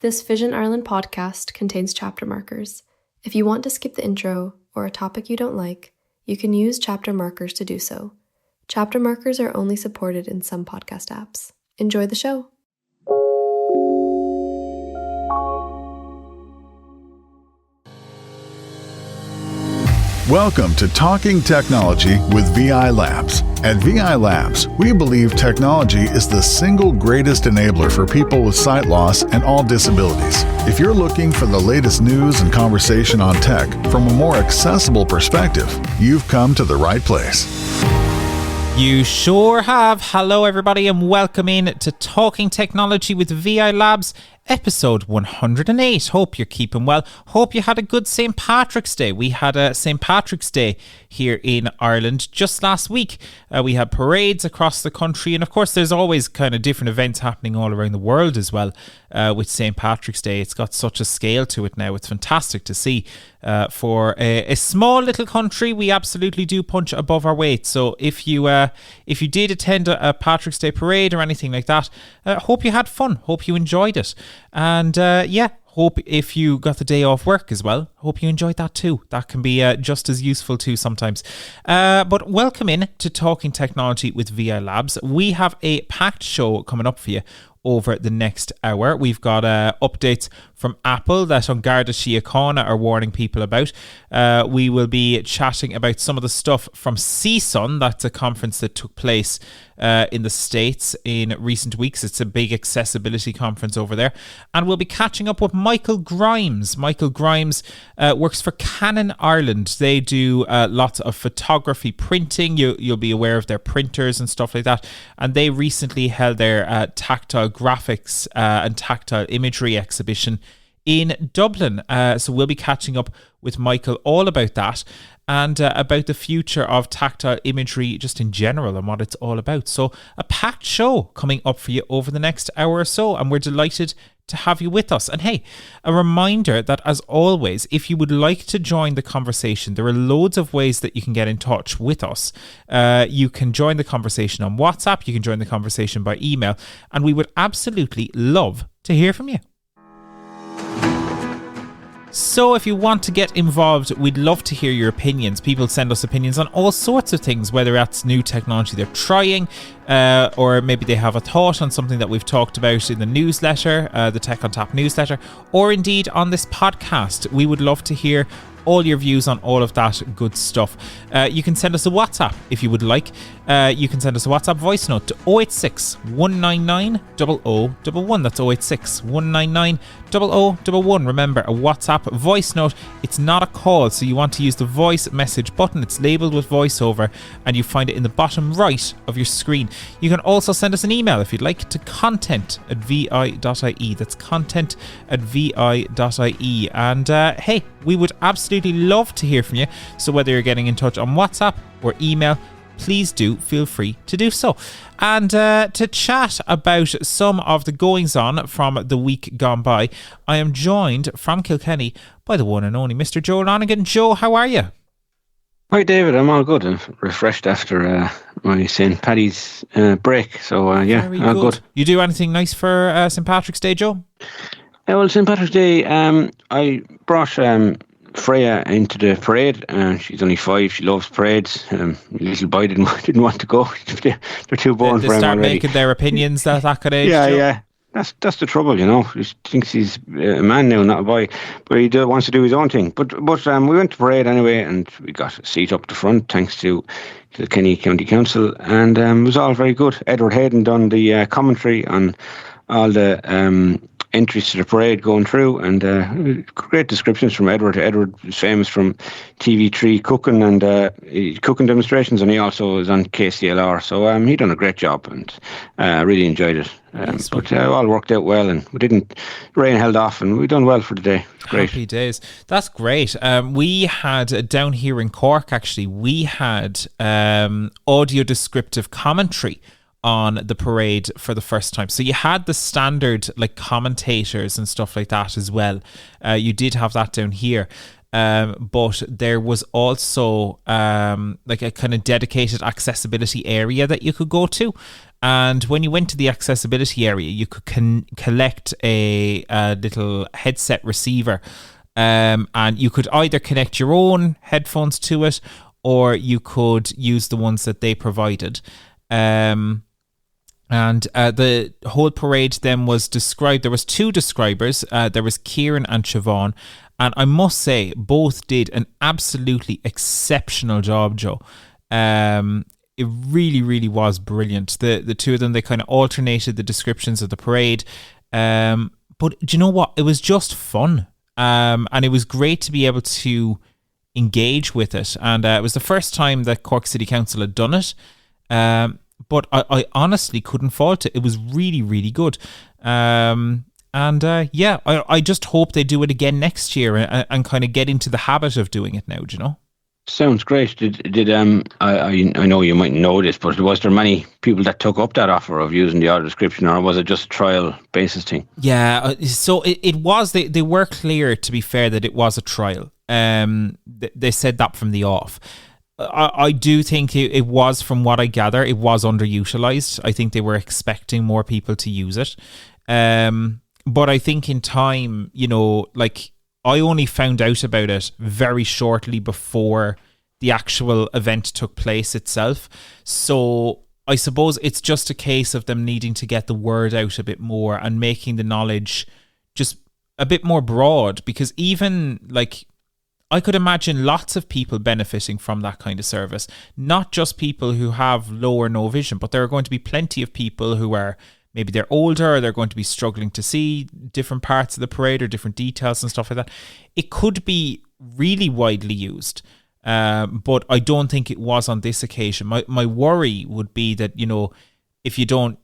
This Vision Ireland podcast contains chapter markers. If you want to skip the intro or a topic you don't like, you can use chapter markers to do so. Chapter markers are only supported in some podcast apps. Enjoy the show. Welcome to Talking Technology with VI Labs. At VI Labs, we believe technology is the single greatest enabler for people with sight loss and all disabilities. If you're looking for the latest news and conversation on tech from a more accessible perspective, you've come to the right place. You sure have. Hello everybody and welcome in to Talking Technology with VI Labs, episode 108. Hope you're keeping well. Hope you had a good St. Patrick's Day. We had a St. Patrick's Day here in Ireland just last week. We had parades across the country, and of course there's always kind of different events happening all around the world as well with St. Patrick's Day. It's got such a scale to it now. It's fantastic to see. For a small little country, we absolutely do punch above our weight. So if you did attend a Patrick's Day parade or anything like that, hope you had fun. Hope you enjoyed it. And hope if you got the day off work as well, hope you enjoyed that too. That can be just as useful too sometimes. But welcome in to Talking Technology with VI Labs. We have a packed show coming up for you over the next hour. We've got updates from Apple that An Garda Síochána are warning people about. We will be chatting about some of the stuff from CSUN. That's a conference that took place in the States in recent weeks. It's a big accessibility conference over there. And we'll be catching up with Michael Grimes. Michael Grimes works for Canon Ireland. They do lots of photography printing. You'll be aware of their printers and stuff like that. And they recently held their Tactile graphics and tactile imagery exhibition in Dublin. So we'll be catching up with Michael all about that and about the future of tactile imagery just in general and what it's all about. So a packed show coming up for you over the next hour or so, and we're delighted to have you with us. And hey, a reminder that as always, if you would like to join the conversation, there are loads of ways that you can get in touch with us. You can join the conversation on WhatsApp, you can join the conversation by email, and we would absolutely love to hear from you. So if you want to get involved, we'd love to hear your opinions. People send us opinions on all sorts of things, whether that's new technology they're trying, or maybe they have a thought on something that we've talked about in the newsletter, the Tech on Tap newsletter, or indeed on this podcast. We would love to hear all your views on all of that good stuff. You can send us a WhatsApp if you would like. You can send us a WhatsApp voice note to 086 199 0011. That's 086 199 0011. Remember, a WhatsApp voice note, it's not a call, so you want to use the voice message button. It's labelled with voiceover and you find it in the bottom right of your screen. You can also send us an email if you'd like to content@vi.ie. That's content@vi.ie. And hey, we would absolutely love to hear from you. So whether you're getting in touch on WhatsApp or email, please do feel free to do so. And to chat about some of the goings on from the week gone by, I am joined from Kilkenny by the one and only Mr. Joe Lonigan. Joe, how are you? Hi David, I'm all good. I'm refreshed after my St. Paddy's break. So yeah, very all good. You do anything nice for St. Patrick's Day, Joe? Well, St. Patrick's Day, I brought Freya into the parade. She's only 5. She loves parades. Little boy didn't want to go. They're too boring for him already. They start making their opinions that could age. Yeah, Joe. Yeah. That's the trouble, you know. He thinks he's a man now, not a boy, but he wants to do his own thing. But we went to parade anyway, and we got a seat up the front thanks to the Kenny County Council, and it was all very good. Edward Hayden done the commentary on all the entries to the parade going through, and great descriptions from Edward. Edward is famous from TV3 cooking and cooking demonstrations, and he also was on KCLR, so he done a great job, and really enjoyed it. But all worked out well, and rain held off, and we done well for the day. It's great. Happy days. That's great. We had down here in Cork, actually, we had audio descriptive commentary on the parade for the first time. So you had the standard like commentators and stuff like that as well. You did have that down here. but there was also like a kind of dedicated accessibility area that you could go to. And when you went to the accessibility area, you could collect a little headset receiver, and you could either connect your own headphones to it, or you could use the ones that they provided. And the whole parade then was described. There was two describers. There was Kieran and Siobhan. And I must say, both did an absolutely exceptional job, Joe. It really, really was brilliant. The two of them, they kind of alternated the descriptions of the parade. But do you know what? It was just fun. And it was great to be able to engage with it. And it was the first time that Cork City Council had done it. But I honestly couldn't fault it. It was really, really good. I just hope they do it again next year and kind of get into the habit of doing it now, do you know? Sounds great. Did I know you might know this, but was there many people that took up that offer of using the audio description, or was it just a trial basis thing? Yeah, so it was. They were clear, to be fair, that it was a trial. They said that from the off. I do think it was, from what I gather, it was underutilized. I think they were expecting more people to use it. But I think in time, you know, like, I only found out about it very shortly before the actual event took place itself. So I suppose it's just a case of them needing to get the word out a bit more and making the knowledge just a bit more broad, because even like, I could imagine lots of people benefiting from that kind of service, not just people who have low or no vision, but there are going to be plenty of people who are, maybe they're older, or they're going to be struggling to see different parts of the parade or different details and stuff like that. It could be really widely used, but I don't think it was on this occasion. My worry would be that, you know, if you don't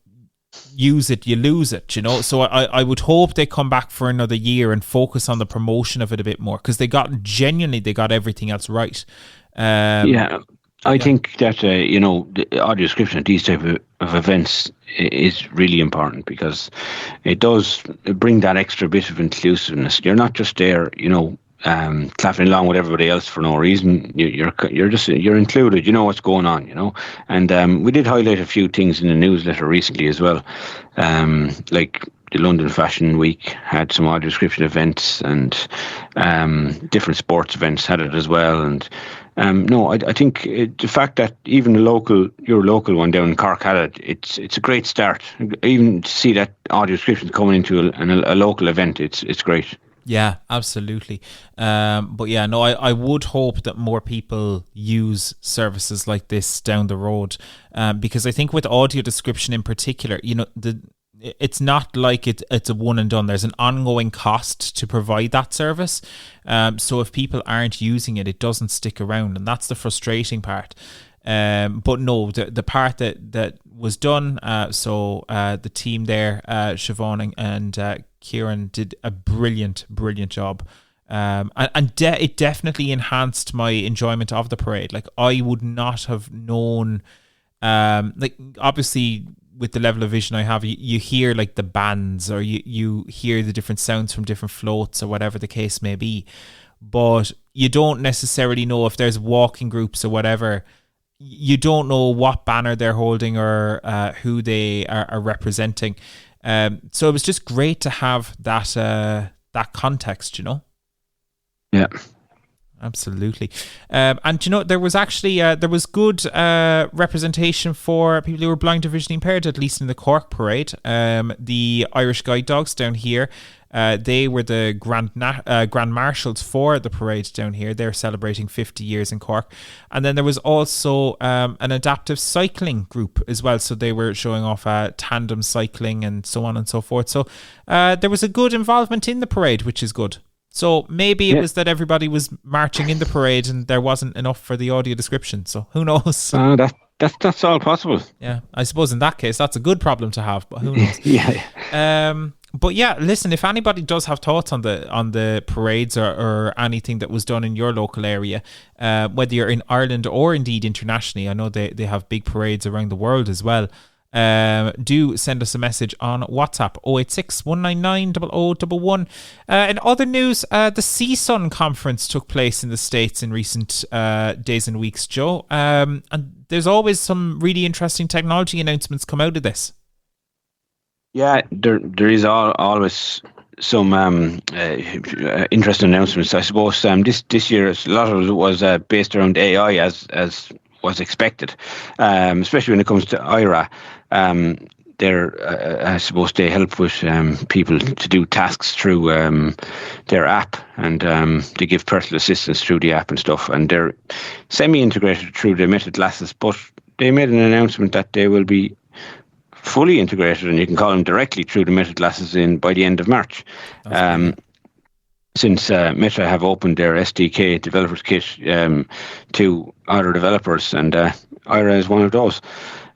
use it, you lose it, you know. So I would hope they come back for another year and focus on the promotion of it a bit more, because they got everything else right. I think that the audio description at these type of events is really important, because it does bring that extra bit of inclusiveness. You're not just there, clapping along with everybody else for no reason. You're included. You know what's going on. And we did highlight a few things in the newsletter recently as well, like the London Fashion Week had some audio description events, and different sports events had it as well. And I think the fact that even your local one down in Cork had it, it's a great start. Even to see that audio description coming into a local event, it's great. Yeah, absolutely. I would hope that more people use services like this down the road, because I think with audio description in particular, it's not like it's a one and done. There's an ongoing cost to provide that service. So if people aren't using it, it doesn't stick around, and that's the frustrating part. But no, the part that was done, the team there, Siobhan and Kieran, did a brilliant job. It definitely enhanced my enjoyment of the parade. Like, I would not have known, obviously with the level of vision I have, you hear like the bands, or you hear the different sounds from different floats, or whatever the case may be, but you don't necessarily know if there's walking groups or whatever. You don't know what banner they're holding, or who they are representing. So it was just great to have that context, Yeah. Absolutely. And there was actually there was good representation for people who were blind or visually impaired, at least in the Cork parade. The Irish Guide Dogs down here, they were the Grand Marshals for the parade down here. They're celebrating 50 years in Cork. And then there was also an adaptive cycling group as well. So they were showing off tandem cycling and so on and so forth. So there was a good involvement in the parade, which is good. So maybe it was that everybody was marching in the parade and there wasn't enough for the audio description. So who knows? That's all possible. Yeah, I suppose in that case, that's a good problem to have, but who knows? Yeah. But yeah, listen, if anybody does have thoughts on the parades or anything that was done in your local area, whether you're in Ireland or indeed internationally, I know they have big parades around the world as well. do send us a message on WhatsApp 086 199 0011. In other news, the CSUN conference took place in the States in recent days and weeks, Joe. And there's always some really interesting technology announcements come out of this. Yeah, there is always some interesting announcements. I suppose this year a lot of it was based around AI as was expected, especially when it comes to IRA. I suppose they help with people to do tasks through their app, and they give personal assistance through the app and stuff. And they're semi-integrated through the Meta glasses, but they made an announcement that they will be fully integrated, and you can call them directly through the Meta glasses by the end of March. Since Meta have opened their SDK developers kit to other developers, and IRA is one of those.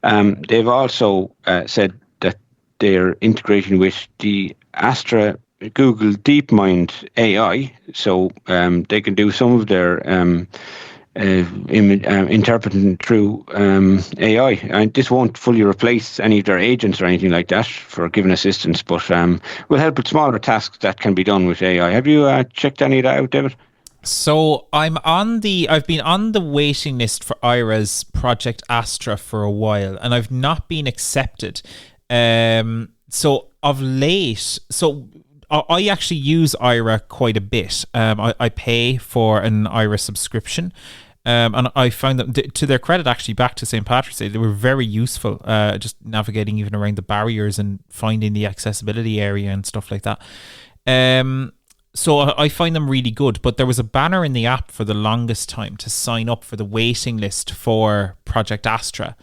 They've also said that they're integrating with the Astra Google DeepMind AI, so they can do some of their interpreting through AI. And this won't fully replace any of their agents or anything like that for giving assistance, but will help with smaller tasks that can be done with AI. Have you checked any of that out, David? So I've been on the waiting list for IRA's Project Astra for a while, and I've not been accepted. So of late, I actually use IRA quite a bit. I pay for an IRA subscription. And I found them, to their credit, actually, back to St. Patrick's Day, they were very useful, just navigating even around the barriers and finding the accessibility area and stuff like that. So I find them really good. But there was a banner in the app for the longest time to sign up for the waiting list for Project Astra.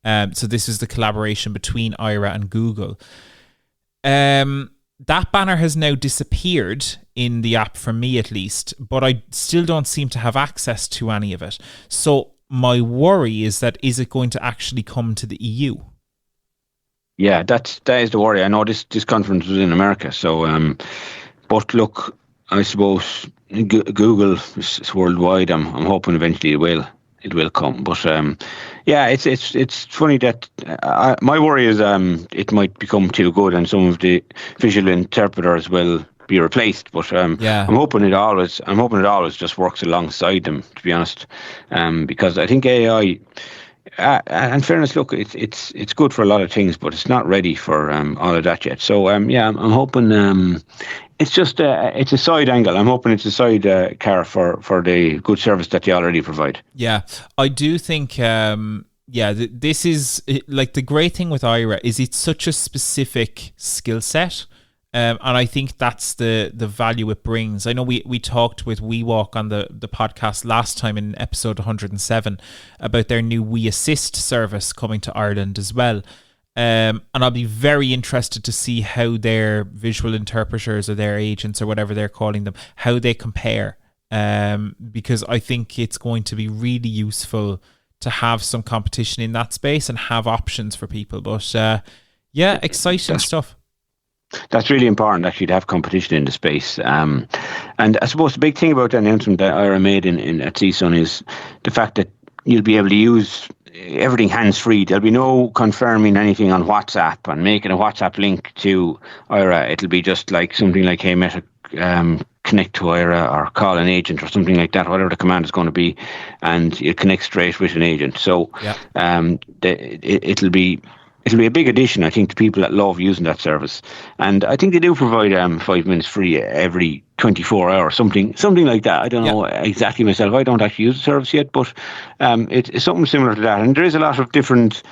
So this is the collaboration between IRA and Google. That banner has now disappeared in the app, for me at least, but I still don't seem to have access to any of it. So my worry is it going to actually come to the EU? Yeah, that is the worry. I know this conference was in America, so but look, I suppose Google is worldwide. I'm hoping eventually it will come. But yeah, it's funny that my worry is it might become too good and some of the visual interpreters will be replaced. But I'm hoping it always just works alongside them, to be honest, because I think AI. And fairness, look, it's good for a lot of things, but it's not ready for all of that yet. So I'm hoping it's just it's a side angle. I'm hoping it's a side car for the good service that they already provide. Yeah, I do think. This is like the great thing with IRA is it's such a specific skill set. And I think that's the value it brings. I know we talked with WeWalk on the podcast last time in episode 107 about their new We Assist service coming to Ireland as well. And I'll be very interested to see how their visual interpreters or their agents or whatever they're calling them, how they compare. Because I think it's going to be really useful to have some competition in that space and have options for people. But exciting stuff. That's really important, actually, to have competition in the space. And I suppose the big thing about the announcement that IRA made at CSUN is the fact that you'll be able to use everything hands-free. There'll be no confirming anything on WhatsApp and making a WhatsApp link to IRA. It'll be just like something like, hey, Meta, connect to IRA or call an agent or something like that, whatever the command is going to be, and you'll connect straight with an agent. So it'll be a big addition, I think, to people that love using that service. And I think they do provide 5 minutes free every 24 hours, something like that. I don't know exactly myself. I don't actually use the service yet, but it's something similar to that. And there is a lot of different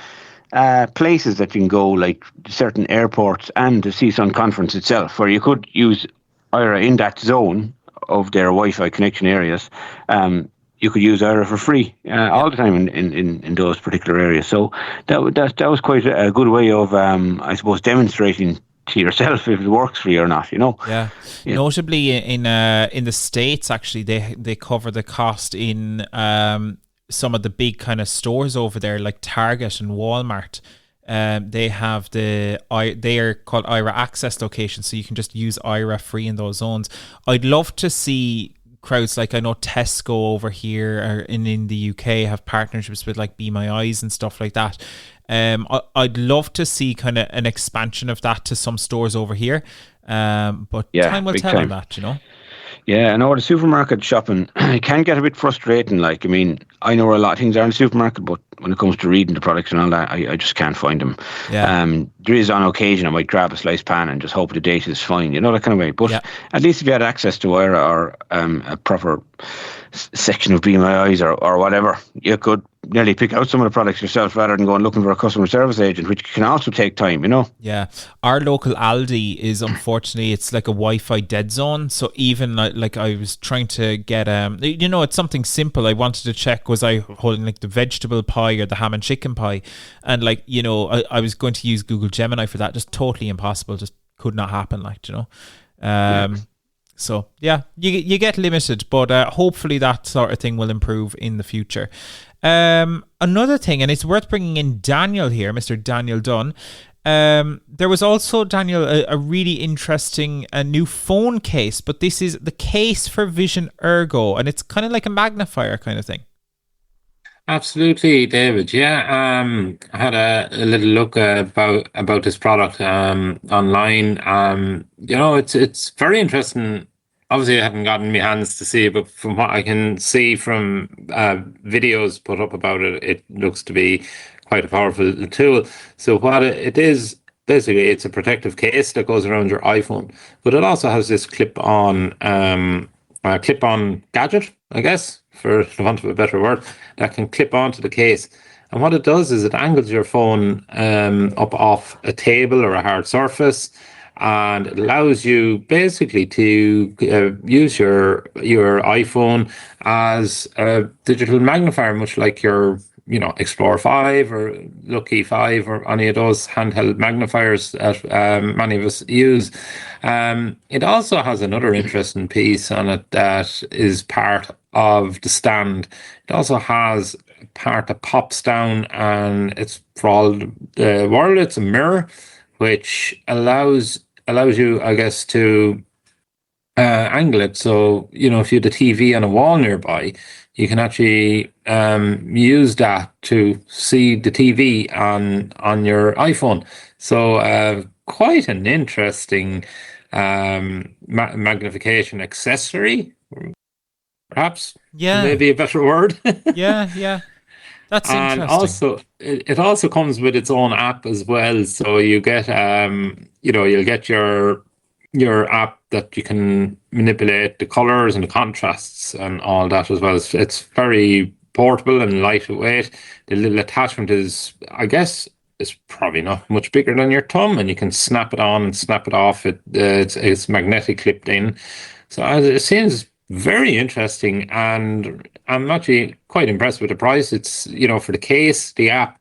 places that you can go, like certain airports and the CSUN conference itself, where you could use IRA in that zone of their Wi-Fi connection areas. You could use IRA for free all the time in those particular areas. So that was quite a good way of, I suppose, demonstrating to yourself if it works for you or not. Yeah. Notably in the States, actually, they cover the cost in some of the big kind of stores over there, like Target and Walmart. They have they are called IRA access locations, so you can just use IRA free in those zones. I'd love to see crowds like I know Tesco over here or in the UK have partnerships with like Be My Eyes and stuff like that. I'd love to see kind of an expansion of that to some stores over here. But time will tell on that, you know. Yeah, I know the supermarket shopping, it can get a bit frustrating. Like, I mean, I know where a lot of things are in the supermarket, but when it comes to reading the products and all that, I just can't find them. Yeah. There is on occasion I might grab a sliced pan and just hope the date is fine, you know, that kind of way. But at least if you had access to or a proper section of Be My Eyes or whatever, you could nearly pick out some of the products yourself rather than going looking for a customer service agent, which can also take time, you know. Yeah, our local Aldi is unfortunately it's like a Wi-Fi dead zone. So even like I was trying to get you know, it's something simple. I wanted to check, was I holding like the vegetable pie or the ham and chicken pie, and like, you know, I was going to use Google Gemini for that. Just totally impossible. Just could not happen. Like, you know. So yeah, you get limited, but hopefully that sort of thing will improve in the future. Another thing, and it's worth bringing in Daniel here, Mr. Daniel Dunn. There was also, Daniel, a really interesting new phone case, but this is the case for Vision Ergo, and it's kind of like a magnifier kind of thing. Absolutely, David. Yeah, I had a little look about this product online. You know, it's very interesting. Obviously, I haven't gotten my hands to see it, but from what I can see from videos put up about it, it looks to be quite a powerful tool. So what it is, basically, it's a protective case that goes around your iPhone, but it also has this clip-on gadget, I guess, for the want of a better word, that can clip onto the case. And what it does is it angles your phone up off a table or a hard surface, and it allows you basically to use your iPhone as a digital magnifier, much like your, you know, Explorer 5 or Lucky 5 or any of those handheld magnifiers that many of us use. It also has another interesting piece on it that is part of the stand. It also has a part that pops down, and it's for all the world. It's a mirror, which allows you, I guess, to angle it. So, you know, if you had a TV on a wall nearby, you can actually use that to see the TV on your iPhone. So quite an interesting magnification accessory, perhaps. Yeah, maybe a better word. yeah. That's and interesting. Also, it also comes with its own app as well. So you get, you know, you'll get your app that you can manipulate the colors and the contrasts and all that as well. It's very portable and lightweight. The little attachment is, I guess, it's probably not much bigger than your thumb, and you can snap it on and snap it off. It's magnetic clipped in. So it seems very interesting, and I'm actually quite impressed with the price. It's, you know, for the case, the app,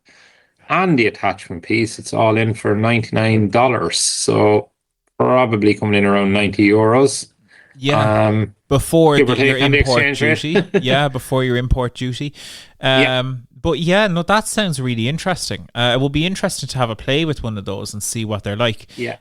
and the attachment piece, it's all in for $99. So probably coming in around €90. Yeah, before your import duty. Yeah, before your import duty. But yeah, no, that sounds really interesting. It will be interesting to have a play with one of those and see what they're like. Yeah.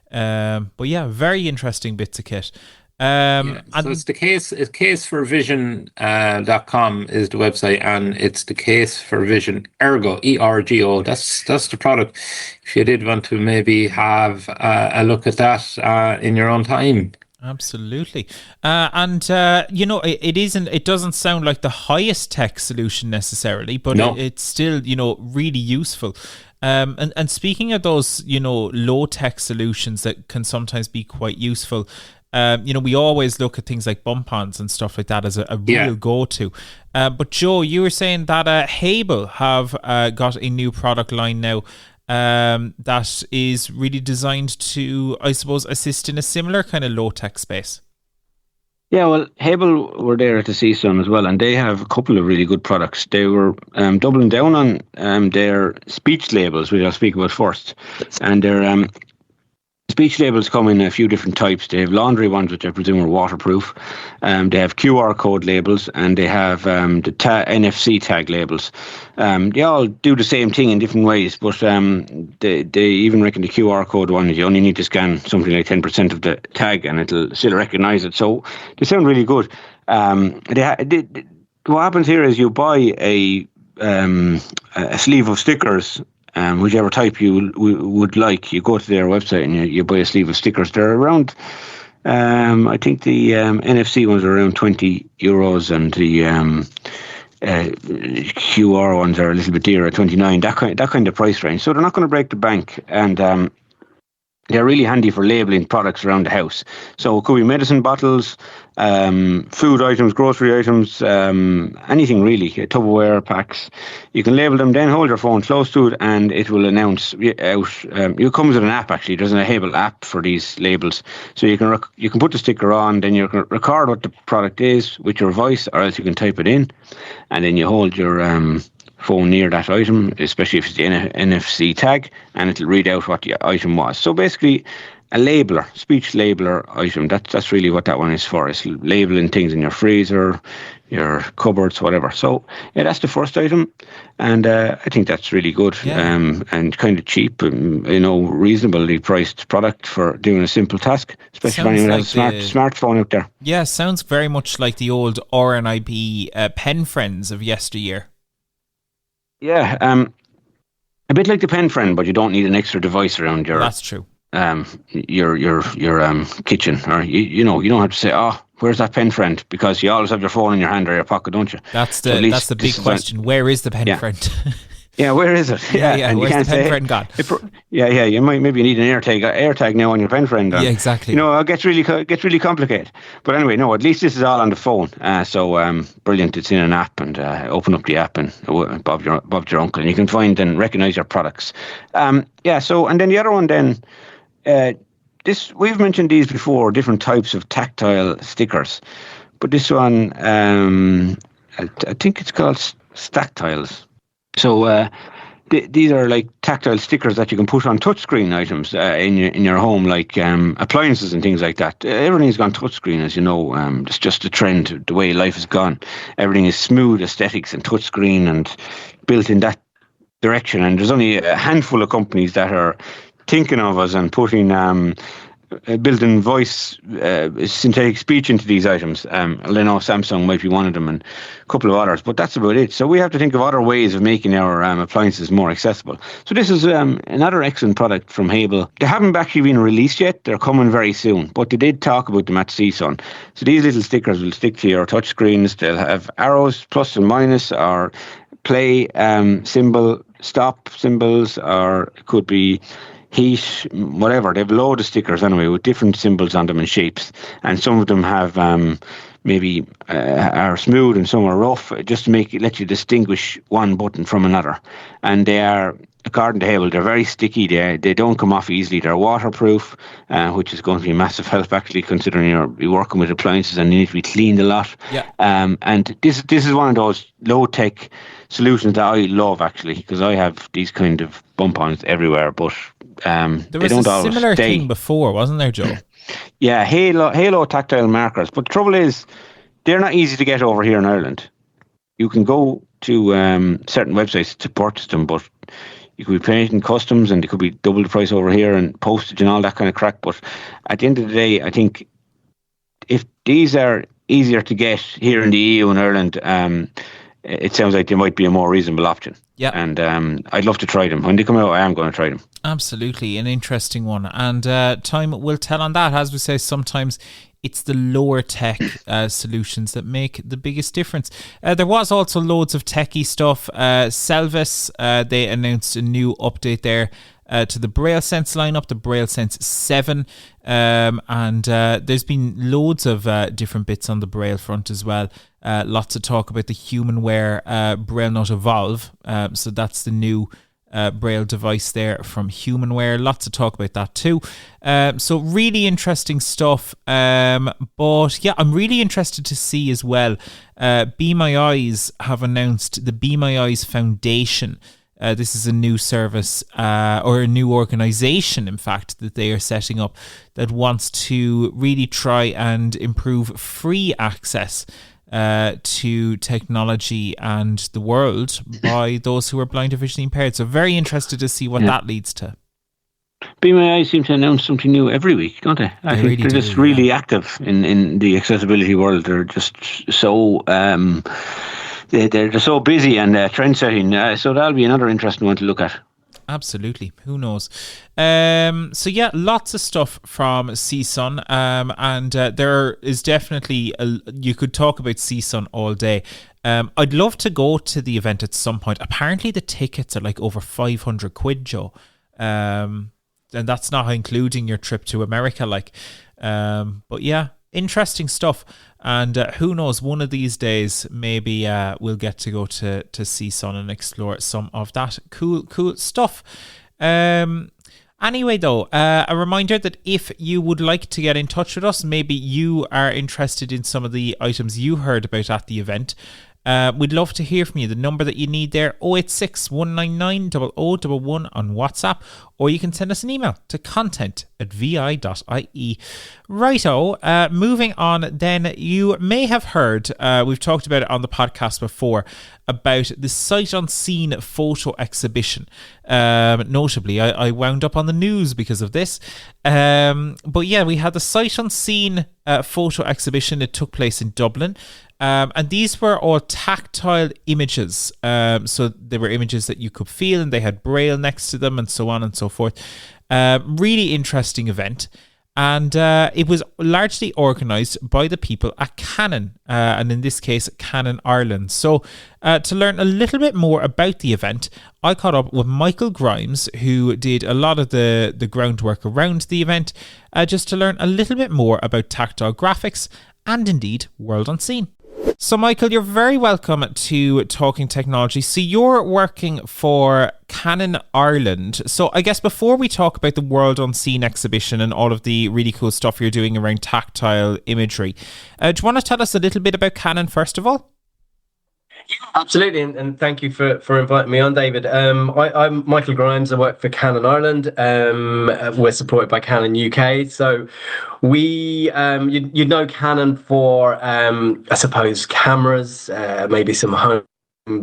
But yeah, very interesting bits of kit. So it's the case. It's caseforvision.com is the website, and it's the case for Vision Ergo, ERGO. That's the product. If you did want to maybe have a look at that in your own time. Absolutely. And you know, it doesn't sound like the highest tech solution necessarily, but no. It's still, you know, really useful. And speaking of those, you know, low tech solutions that can sometimes be quite useful, you know, we always look at things like bump-ons and stuff like that as a real go-to. But Joe, you were saying that Habel have got a new product line now that is really designed to, I suppose, assist in a similar kind of low-tech space. Yeah, well, Habel were there at the CSUN as well, and they have a couple of really good products. They were doubling down on their speech labels, which I'll speak about first, and their Speech labels come in a few different types. They have laundry ones, which I presume are waterproof. They have QR code labels, and they have the NFC tag labels. They all do the same thing in different ways, but they even reckon the QR code one, you only need to scan something like 10% of the tag, and it'll still recognise it. So they sound really good. What happens here is you buy a sleeve of stickers. Whichever type you would like, you go to their website and you buy a sleeve of stickers. They're around, I think the NFC ones are around €20, and the QR ones are a little bit dearer, 29. That kind of price range. So they're not going to break the bank, and they're really handy for labelling products around the house. So it could be medicine bottles, food items, grocery items, anything really, Tupperware packs. You can label them, then hold your phone close to it, and it will announce out. It comes with an app, actually. There's a Habel app for these labels. So you can put the sticker on, then you can record what the product is with your voice, or else you can type it in, and then you hold your phone near that item, especially if it's the NFC tag, and it'll read out what the item was. So basically, a labeler, speech labeler item. That's really what that one is for. It's labeling things in your freezer, your cupboards, whatever. So yeah, that's the first item, and I think that's really good, and kind of cheap, reasonably priced product for doing a simple task, especially if anyone has a smartphone out there. Yeah, sounds very much like the old RNIB pen friends of yesteryear. Yeah, a bit like the pen friend, but you don't need an extra device around your. That's true. Your kitchen, or you don't have to say, oh, where's that pen friend? Because you always have your phone in your hand or your pocket, don't you? That's the big question. Where is the pen friend? Yeah, where is it? Yeah. And where's the pen friend gone? You might maybe need an AirTag now on your pen friend. Yeah, exactly. It gets really complicated. But anyway, no, at least this is all on the phone. So brilliant. It's in an app, and open up the app and Bob your uncle, and you can find and recognise your products. So and then the other one then. We've mentioned these before, different types of tactile stickers, but this one, I think it's called Tactiles. So these are like tactile stickers that you can put on touchscreen items in your home, like appliances and things like that. Everything's gone touchscreen, as you know. It's just a trend, the way life has gone. Everything is smooth aesthetics and touchscreen and built in that direction. And there's only a handful of companies that are thinking of us and putting built-in voice synthetic speech into these items. I know Samsung might be one of them, and a couple of others, but that's about it. So we have to think of other ways of making our appliances more accessible. So this is another excellent product from Habel. They haven't actually been released yet. They're coming very soon, but they did talk about them at CSUN. So these little stickers will stick to your touch screens. They'll have arrows, plus and minus, or play symbol, stop symbols, or it could be heat, whatever. They have a load of stickers anyway with different symbols on them and shapes, and some of them have maybe are smooth and some are rough, just to let you distinguish one button from another. And they are, according to Habel, they're very sticky. They don't come off easily. They're waterproof, which is going to be a massive help, actually, considering you're working with appliances and you need to be cleaned a lot. Yeah. And this is one of those low tech solutions that I love, actually, because I have these kind of bump-ons everywhere, but there was a similar thing before, wasn't there, Joe? Yeah, Halo tactile markers. But the trouble is, they're not easy to get over here in Ireland. You can go to certain websites to purchase them, but you could be paying customs, and they could be double the price over here, and postage and all that kind of crack. But at the end of the day, I think if these are easier to get here in the EU and Ireland, it sounds like they might be a more reasonable option. Yeah. And I'd love to try them. When they come out, I am going to try them. Absolutely. An interesting one. And time will tell on that. As we say, sometimes it's the lower tech solutions that make the biggest difference. There was also loads of techie stuff. Selvis, they announced a new update there to the BrailleSense lineup, the BrailleSense 7. And there's been loads of different bits on the Braille front as well. Lots of talk about the HumanWare Braille Note Evolve. So that's the new Braille device there from HumanWare. Lots of talk about that too. So really interesting stuff. But yeah, I'm really interested to see as well. Be My Eyes have announced the Be My Eyes Foundation. This is a new service or a new organization, in fact, that they are setting up that wants to really try and improve free access to technology and the world by those who are blind or visually impaired. So very interested to see what that leads to. BMI seem to announce something new every week, don't they? I think they're just really active in the accessibility world. They're just so they're just so busy and trend setting. So that'll be another interesting one to look at. Absolutely. Who knows? So yeah, lots of stuff from CSUN, and there is definitely you could talk about CSUN all day. I'd love to go to the event at some point. Apparently the tickets are like over 500 quid, Joe. And that's not including your trip to America. But yeah, interesting stuff. And who knows, one of these days, maybe we'll get to go to CSUN and explore some of that cool stuff. Anyway, though, a reminder that if you would like to get in touch with us, maybe you are interested in some of the items you heard about at the event, we'd love to hear from you. The number that you need there, 086 199 0011 on WhatsApp, or you can send us an email to content@vi.ie. Righto, moving on then, you may have heard, we've talked about it on the podcast before, about the Sight Unseen photo exhibition. Notably, I wound up on the news because of this. But yeah, we had the Sight Unseen photo exhibition. It took place in Dublin. And these were all tactile images. So they were images that you could feel, and they had braille next to them and so on and so forth. Really interesting event. And it was largely organised by the people at Canon, and in this case, Canon Ireland. So to learn a little bit more about the event, I caught up with Michael Grimes, who did a lot of the groundwork around the event, just to learn a little bit more about tactile graphics and indeed World Unseen. So Michael, you're very welcome to Talking Technology. So you're working for Canon Ireland. So I guess before we talk about the World Unseen exhibition and all of the really cool stuff you're doing around tactile imagery, do you want to tell us a little bit about Canon first of all? Absolutely, and thank you for inviting me on, David. I'm Michael Grimes. I work for Canon Ireland. We're supported by Canon UK. So we, you'd know Canon for, I suppose, cameras, maybe some home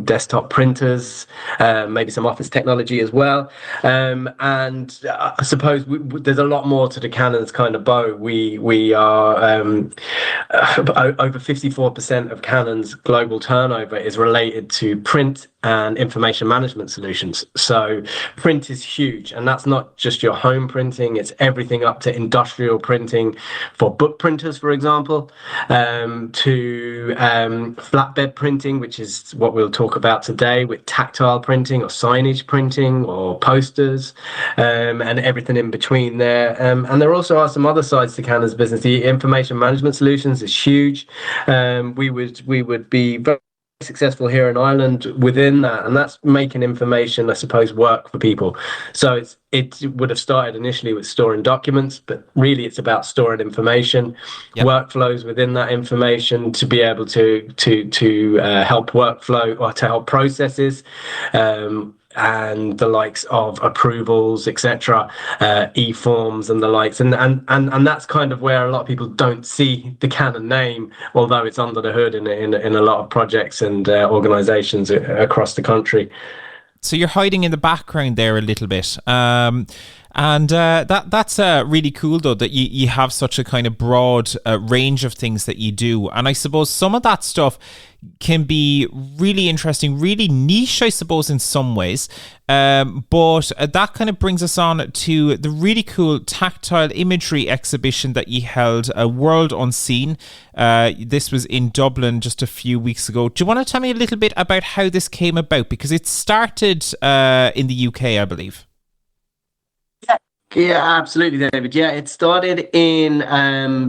desktop printers, maybe some office technology as well. And I suppose there's a lot more to the Canon's kind of bow. We are over 54% of Canon's global turnover is related to print and information management solutions. So print is huge, and that's not just your home printing, it's everything up to industrial printing for book printers, for example, to flatbed printing, which is what we'll talk about today, with tactile printing or signage printing or posters, and everything in between there. And there also are some other sides to Canon's business. The information management solutions is huge. We would be very successful here in Ireland within that, and that's making information, I suppose, work for people. So it would have started initially with storing documents, but really it's about storing information, workflows within that information to be able to help workflow or to help processes, and the likes of approvals, etc., e-forms and the likes, and that's kind of where a lot of people don't see the Canon name, although it's under the hood in a lot of projects and organizations across the country. So you're hiding in the background there a little bit. And that's really cool, though, that you have such a kind of broad range of things that you do. And I suppose some of that stuff can be really interesting, really niche, I suppose, in some ways. But that kind of brings us on to the really cool tactile imagery exhibition that you held, World Unseen. This was in Dublin just a few weeks ago. Do you want to tell me a little bit about how this came about? Because it started in the UK, I believe. Yeah, absolutely, David. Yeah, it started in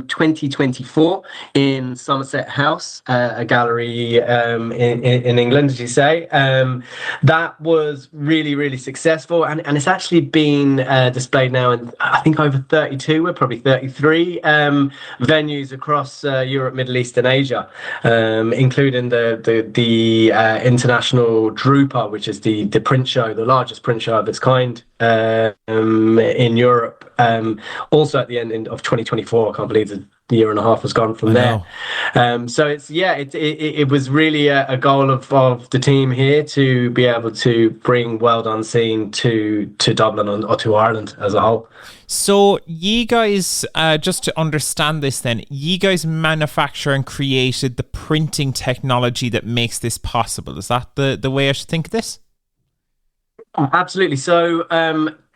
2024 in Somerset House, a gallery in England, as you say. That was really, really successful, and it's actually been displayed now in, I think, over 32, we're probably 33 venues across Europe, Middle East, and Asia, including the International Drupa, which is the print show, the largest print show of its kind in Europe. Also at the end of 2024, I can't believe the year and a half has gone from there. So it was really a goal of the team here to be able to bring Well Done Scene to Dublin or to Ireland as a whole. So you guys, just to understand this then, you guys manufacture and created the printing technology that makes this possible. Is that the way I should think of this? Absolutely. So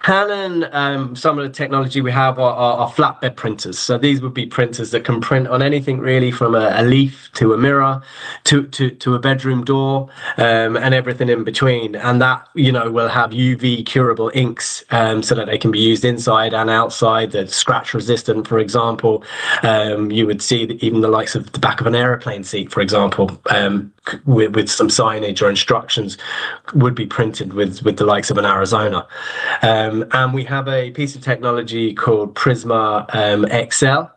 Canon, some of the technology we have are flatbed printers. So these would be printers that can print on anything really, from a leaf to a mirror to a bedroom door, and everything in between. And that, will have UV curable inks, so that they can be used inside and outside. That's scratch resistant, for example. You would see that even the likes of the back of an aeroplane seat, for example, with some signage or instructions, would be printed with the likes of an Arizona. And we have a piece of technology called Prisma XL,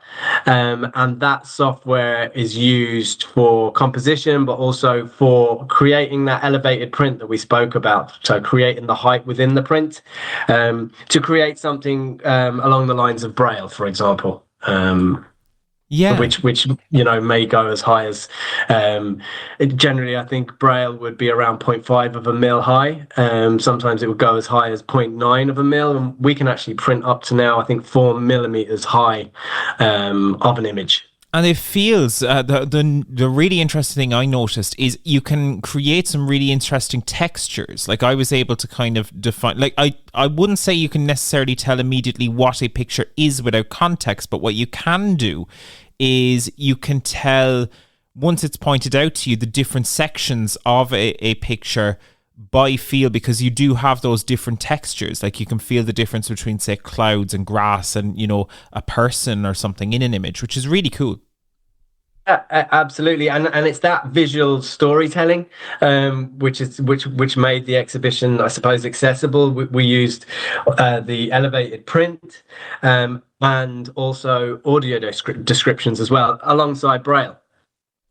and that software is used for composition, but also for creating that elevated print that we spoke about. So creating the height within the print, to create something along the lines of Braille, for example. Which may go as high as, generally I think Braille would be around 0.5 of a mil high. Sometimes it would go as high as 0.9 of a mil, and we can actually print up to now, I think, 4 millimeters high of an image. And it feels, the really interesting thing I noticed is you can create some really interesting textures. Like, I was able to kind of define, like, I wouldn't say you can necessarily tell immediately what a picture is without context, but what you can do is you can tell, once it's pointed out to you, the different sections of a picture by feel, because you do have those different textures. Like, you can feel the difference between, say, clouds and grass and, a person or something in an image, which is really cool. Yeah, absolutely, and it's that visual storytelling, which made the exhibition, I suppose, accessible. We used the elevated print, and also audio descriptions as well, alongside Braille.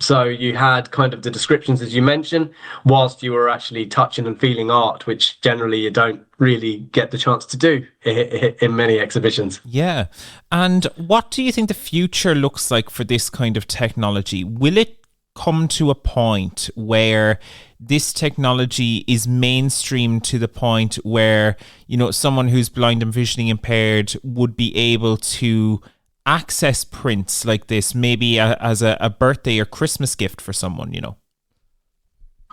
So you had kind of the descriptions, as you mentioned, whilst you were actually touching and feeling art, which generally you don't really get the chance to do in many exhibitions. Yeah. And what do you think the future looks like for this kind of technology? Will it come to a point where this technology is mainstream to the point where, someone who's blind and visually impaired would be able to access prints like this, maybe as a birthday or Christmas gift for someone,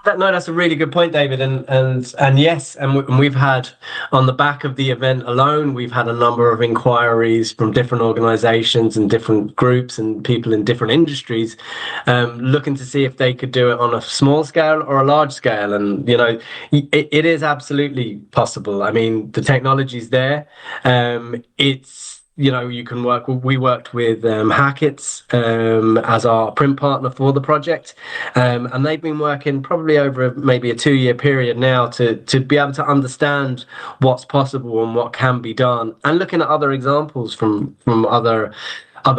That's a really good point, David, and yes, and we've had, on the back of the event alone, we've had a number of inquiries from different organizations and different groups and people in different industries, looking to see if they could do it on a small scale or a large scale. And it is absolutely possible. I mean, the technology's there. You can we worked with Hackett's as our print partner for the project, and they've been working probably over maybe a 2-year period now to be able to understand what's possible and what can be done, and looking at other examples from other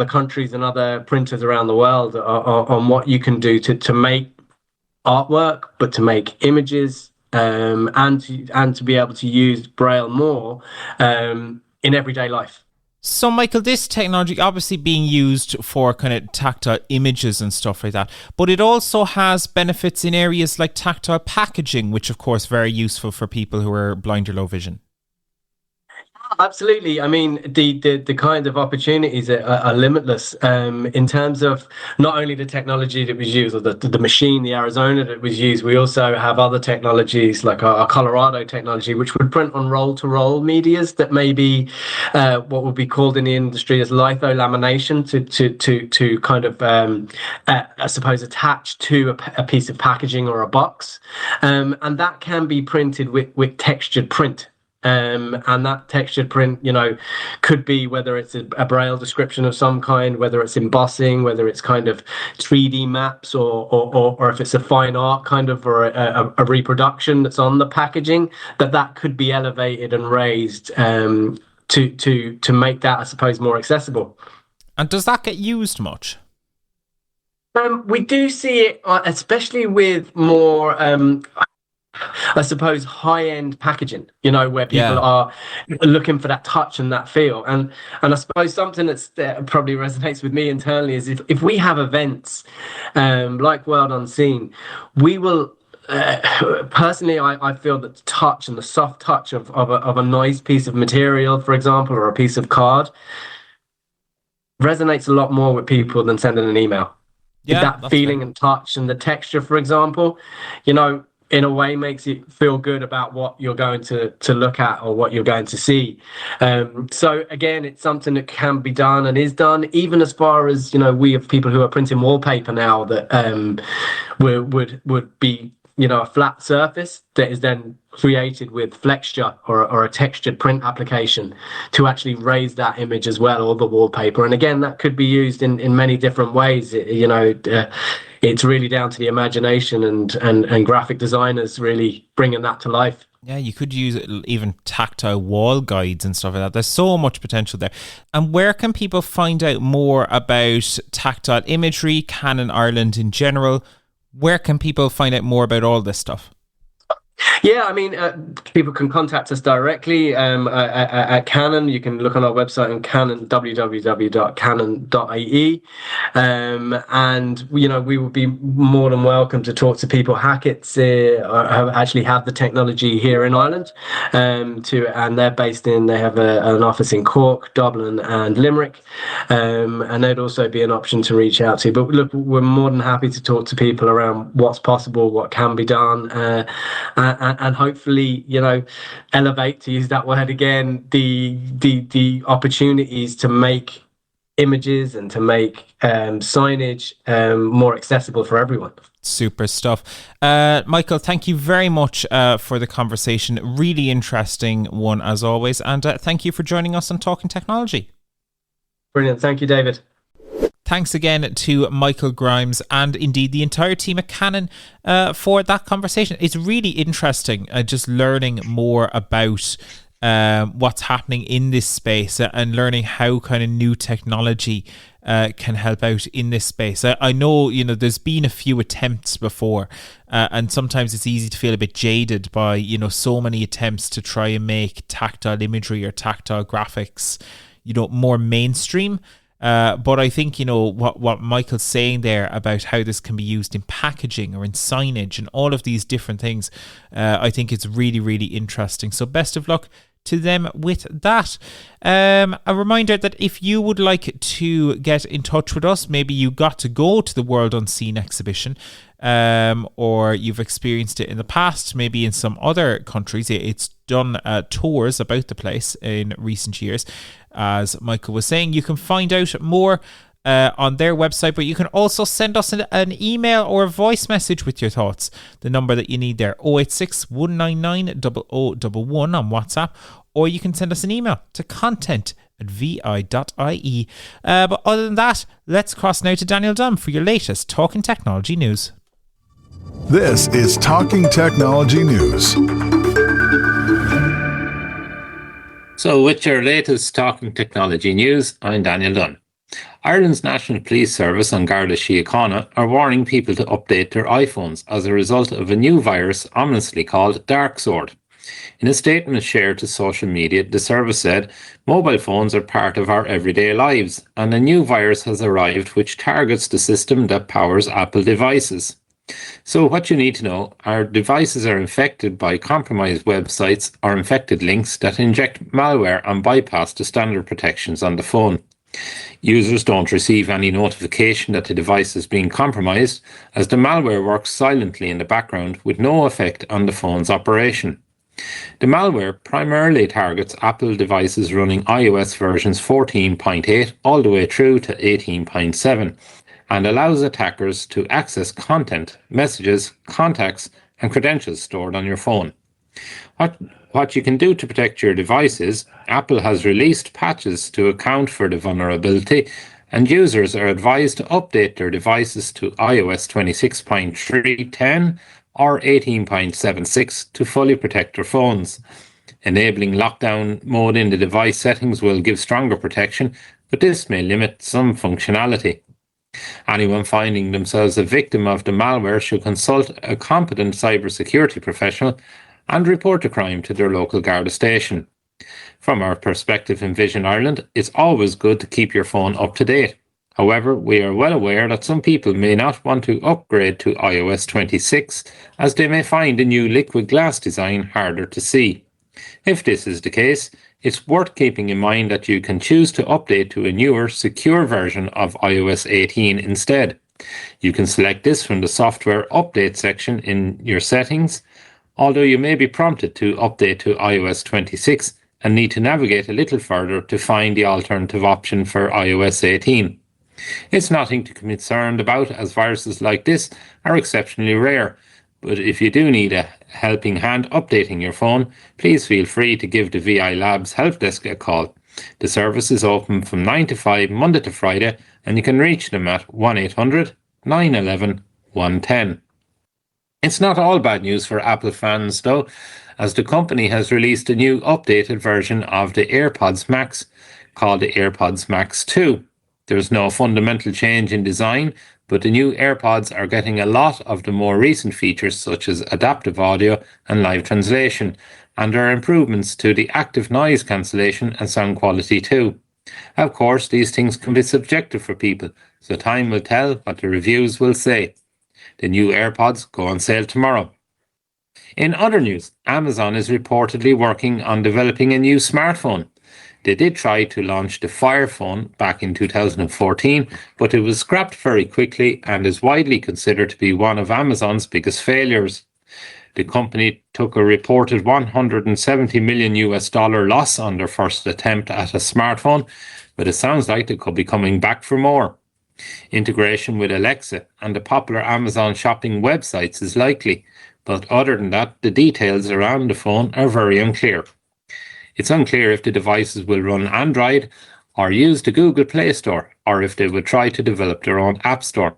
countries and other printers around the world on what you can do to make artwork, but to make images, and to be able to use Braille more in everyday life. So, Michael, this technology obviously being used for kind of tactile images and stuff like that, but it also has benefits in areas like tactile packaging, which, of course, very useful for people who are blind or low vision. Absolutely. I mean, the kind of opportunities are limitless, in terms of not only the technology that was used, or the machine, the Arizona that was used. We also have other technologies like our Colorado technology, which would print on roll-to-roll medias that may be what would be called in the industry as litholamination, to kind of I suppose attach to a piece of packaging or a box, and that can be printed with textured print. And that textured print, could be whether it's a braille description of some kind, whether it's embossing, whether it's kind of 3D maps, or if it's a fine art kind of, or a reproduction that's on the packaging, that could be elevated and raised to make that, I suppose, more accessible. And does that get used much? We do see it, especially with more, I suppose, high-end packaging, where people are looking for that touch and that feel. And I suppose something that probably resonates with me internally is if we have events like World Unseen, we will, personally, I feel that the touch and the soft touch of a nice piece of material, for example, or a piece of card, resonates a lot more with people than sending an email. That feeling and touch and the texture, for example, in a way makes it feel good about what you're going to look at or what you're going to see. So again, it's something that can be done and is done, even as far as, we have people who are printing wallpaper now that would be, a flat surface that is then created with flexure or a textured print application to actually raise that image as well, or the wallpaper. And again, that could be used in many different ways. It's really down to the imagination and graphic designers really bringing that to life. Yeah, you could use even tactile wall guides and stuff like that. There's so much potential there. And where can people find out more about tactile imagery, Canon Ireland in general? Where can people find out more about all this stuff? Yeah, I mean, people can contact us directly at Canon. You can look on our website on Canon, www.canon.ie. And, we would be more than welcome to talk to people. Hackett's actually have the technology here in Ireland, and they're they have an office in Cork, Dublin and Limerick. And they'd also be an option to reach out to. But look, we're more than happy to talk to people around what's possible, what can be done, and hopefully, elevate, to use that word again, the opportunities to make images and to make signage more accessible for everyone. Super stuff. Michael, thank you very much for the conversation. Really interesting one as always. And thank you for joining us on Talking Technology. Brilliant. Thank you, David. Thanks again to Michael Grimes and indeed the entire team at Canon for that conversation. It's really interesting just learning more about what's happening in this space and learning how kind of new technology can help out in this space. I know, there's been a few attempts before and sometimes it's easy to feel a bit jaded by, so many attempts to try and make tactile imagery or tactile graphics, more mainstream. But I think, what Michael's saying there about how this can be used in packaging or in signage and all of these different things, I think it's really, really interesting. So best of luck to them with that. A reminder that if you would like to get in touch with us, maybe you got to go to the World Unseen exhibition, or you've experienced it in the past, maybe in some other countries. It's done tours about the place in recent years. As Michael was saying, you can find out more on their website, but you can also send us an email or a voice message with your thoughts. The number that you need there, 086 199 0011 on WhatsApp, or you can send us an email to content@vi.ie. But other than that, let's cross now to Daniel Dunn for your latest Talking Technology news. This is Talking Technology News. So with your latest Talking Technology news, I'm Daniel Dunn. Ireland's National Police Service and Garda Síochána are warning people to update their iPhones as a result of a new virus ominously called Dark Sword. In a statement shared to social media, the service said, "Mobile phones are part of our everyday lives, and a new virus has arrived which targets the system that powers Apple devices. So what you need to know, our devices are infected by compromised websites or infected links that inject malware and bypass the standard protections on the phone. Users don't receive any notification that the device is being compromised, as the malware works silently in the background with no effect on the phone's operation. The malware primarily targets Apple devices running iOS versions 14.8 all the way through to 18.7 and allows attackers to access content, messages, contacts, and credentials stored on your phone. What what you can do to protect your devices, Apple has released patches to account for the vulnerability, and users are advised to update their devices to iOS 26.3.10 or 18.76 to fully protect their phones. Enabling lockdown mode in the device settings will give stronger protection, but this may limit some functionality. Anyone finding themselves a victim of the malware should consult a competent cybersecurity professional and report the crime to their local Garda station. From our perspective in Vision Ireland, it's always good to keep your phone up to date. However, we are well aware that some people may not want to upgrade to iOS 26 as they may find the new liquid glass design harder to see. If this is the case, it's worth keeping in mind that you can choose to update to a newer, secure version of iOS 18 instead. You can select this from the software update section in your settings, although you may be prompted to update to iOS 26 and need to navigate a little further to find the alternative option for iOS 18. It's nothing to be concerned about, as viruses like this are exceptionally rare, but if you do need a helping hand updating your phone, please feel free to give the VI Labs help desk a call. The service is open from 9 to 5 Monday to Friday, and you can reach them at 1-800-911-110. It's not all bad news for Apple fans though, as the company has released a new updated version of the AirPods Max called the AirPods Max 2. There's no fundamental change in design, but the new AirPods are getting a lot of the more recent features such as adaptive audio and live translation, and there are improvements to the active noise cancellation and sound quality too. Of course, these things can be subjective for people, so time will tell what the reviews will say. The new AirPods go on sale tomorrow. In other news, Amazon is reportedly working on developing a new smartphone. They did try to launch the Fire Phone back in 2014, but it was scrapped very quickly and is widely considered to be one of Amazon's biggest failures. The company took a reported $170 million loss on their first attempt at a smartphone, but it sounds like they could be coming back for more. Integration with Alexa and the popular Amazon shopping websites is likely, but other than that, the details around the phone are very unclear. It's unclear if the devices will run Android or use the Google Play Store, or if they will try to develop their own app store.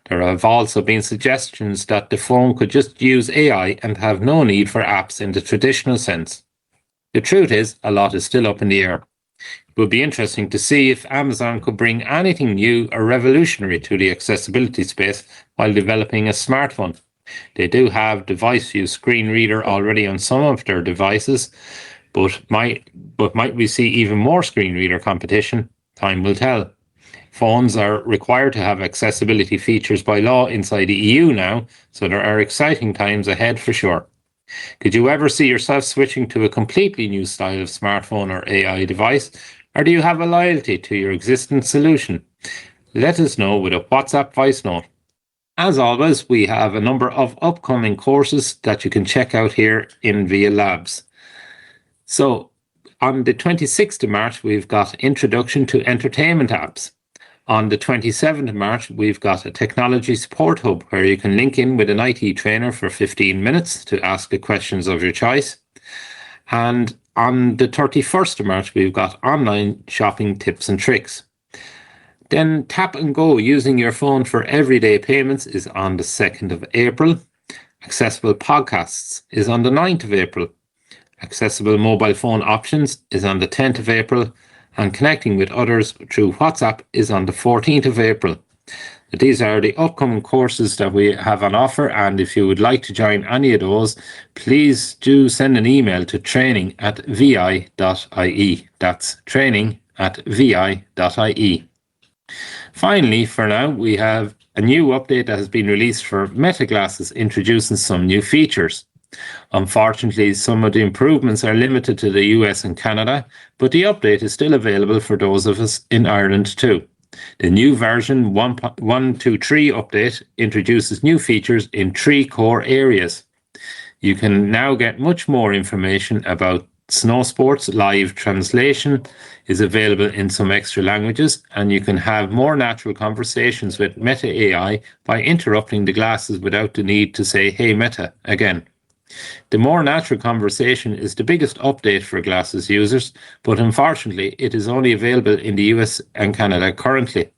There have also been suggestions that the phone could just use AI and have no need for apps in the traditional sense. The truth is, a lot is still up in the air. It would be interesting to see if Amazon could bring anything new or revolutionary to the accessibility space while developing a smartphone. They do have device view screen reader already on some of their devices, but might we see even more screen reader competition? Time will tell. Phones are required to have accessibility features by law inside the EU now, so there are exciting times ahead for sure. Could you ever see yourself switching to a completely new style of smartphone or AI device, or do you have a loyalty to your existing solution? Let us know with a WhatsApp voice note. As always, we have a number of upcoming courses that you can check out here in VIA Labs. So, on the 26th of March, we've got Introduction to Entertainment Apps. On the 27th of March, we've got a Technology Support Hub where you can link in with an IT trainer for 15 minutes to ask the questions of your choice. And on the 31st of March, we've got Online Shopping Tips and Tricks. Then Tap and Go using your phone for everyday payments is on the 2nd of April. Accessible Podcasts is on the 9th of April. Accessible Mobile Phone Options is on the 10th of April. And Connecting with Others through WhatsApp is on the 14th of April. These are the upcoming courses that we have on offer, and if you would like to join any of those, please do send an email to training@vi.ie. That's training@vi.ie. Finally, for now, we have a new update that has been released for Meta glasses, introducing some new features. Unfortunately, some of the improvements are limited to the US and Canada, but the update is still available for those of us in Ireland too. The new version 1.123 update introduces new features in 3 core areas. You can now get much more information about snow sports. Live translation is available in some extra languages, and you can have more natural conversations with Meta AI by interrupting the glasses without the need to say, "Hey Meta," again. The more natural conversation is the biggest update for glasses users, but unfortunately it is only available in the US and Canada currently.